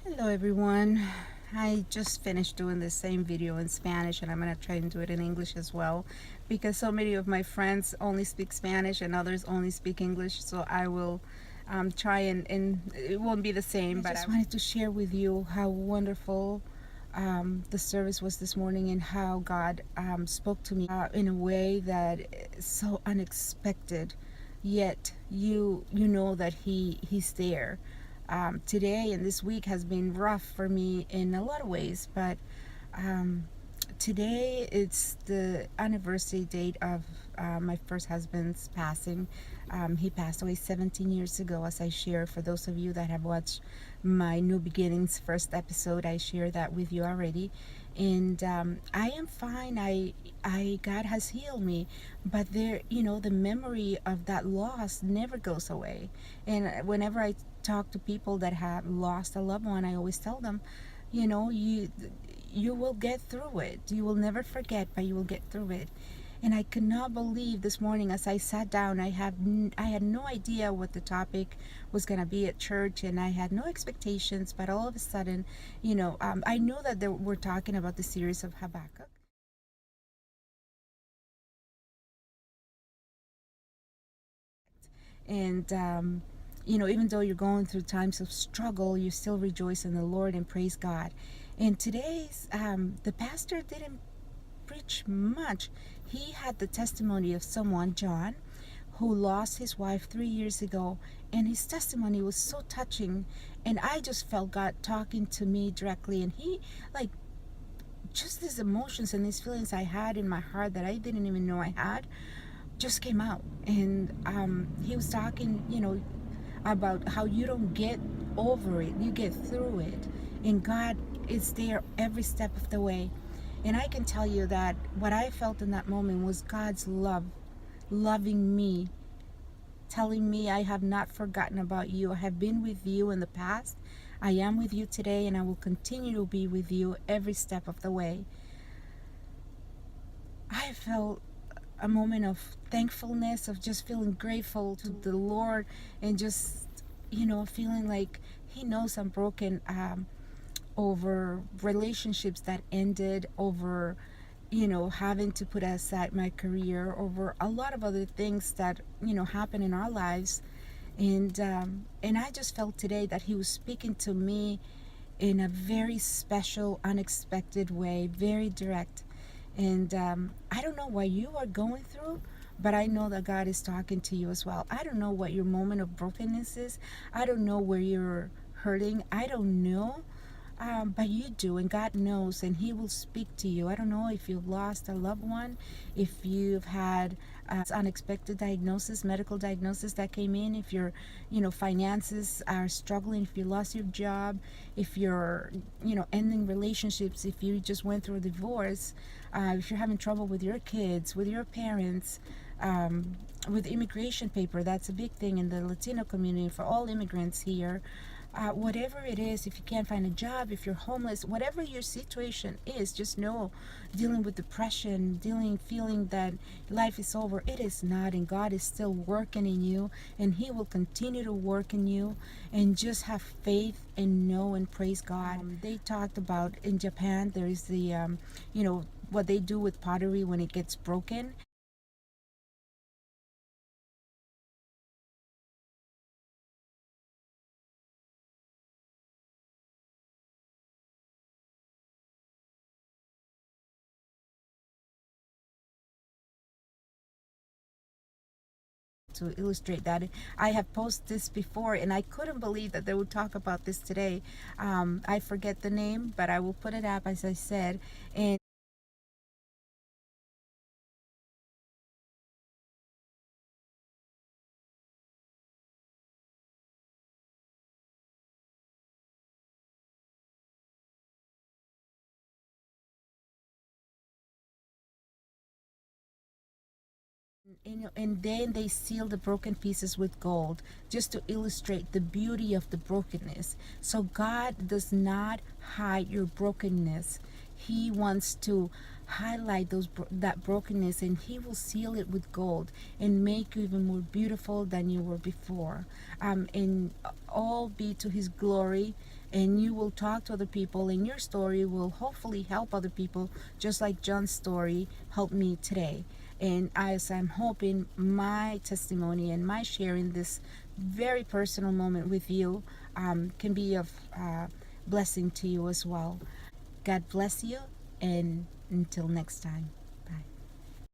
Hello everyone. I just finished doing the same video in Spanish and I'm going to try and do it in English as well because so many of my friends only speak Spanish and others only speak English, so I will try and it won't be the same. But I just wanted to share with you how wonderful the service was this morning and how God spoke to me in a way that is so unexpected, yet you know that he's there. Today and this week has been rough for me in a lot of ways, but um, today it's the anniversary date of my first husband's passing. He passed away 17 years ago, as I share. For those of you that have watched my New Beginnings first episode, I share that with you already. And I am fine. God has healed me, but the memory of that loss never goes away. And whenever I talk to people that have lost a loved one, I always tell them, you will get through it. You will never forget, but you will get through it. And I could not believe this morning as I sat down, I had no idea what the topic was going to be at church, and I had no expectations, but all of a sudden, I know that we're talking about the series of Habakkuk. And even though you're going through times of struggle, you still rejoice in the Lord and praise God. And today's the pastor didn't preach much. He had the testimony of someone, John, who lost his wife 3 years ago, and his testimony was so touching. And I just felt God talking to me directly, and he, like, just these emotions and these feelings I had in my heart that I didn't even know I had, just came out. And he was talking, about how you don't get over it, you get through it, and God is there every step of the way. And I can tell you that what I felt in that moment was God's love, loving me, telling me, I have not forgotten about you. I have been with you in the past, I am with you today, and I will continue to be with you every step of the way. I felt a moment of thankfulness, of just feeling grateful to the Lord, and just, feeling like He knows I'm broken, over relationships that ended, over, having to put aside my career, over a lot of other things that, happen in our lives. And I just felt today that He was speaking to me in a very special, unexpected way, very direct. And I don't know what you are going through, but I know that God is talking to you as well. I don't know what your moment of brokenness is. I don't know where you're hurting. I don't know. But you do, and God knows, and He will speak to you. I don't know if you've lost a loved one, if you've had unexpected diagnosis, medical diagnosis that came in, if your, finances are struggling, if you lost your job, if you're, ending relationships, if you just went through a divorce, if you're having trouble with your kids, with your parents, with immigration paper. That's a big thing in the Latino community for all immigrants here. Whatever it is, if you can't find a job, if you're homeless, whatever your situation is, just know, dealing with depression, feeling that life is over, it is not, and God is still working in you, and He will continue to work in you. And just have faith and know and praise God. They talked about in Japan, there is the what they do with pottery when it gets broken. To illustrate that, I have posted this before, and I couldn't believe that they would talk about this today. I forget the name, but I will put it up, as I said. And then they seal the broken pieces with gold, just to illustrate the beauty of the brokenness. So God does not hide your brokenness. He wants to highlight that brokenness, and He will seal it with gold and make you even more beautiful than you were before. And all be to His glory. and you will talk to other people, and your story will hopefully help other people, just like John's story helped me today. And as I'm hoping my testimony and my sharing this very personal moment with you can be of blessing to you as well. God bless you, and until next time.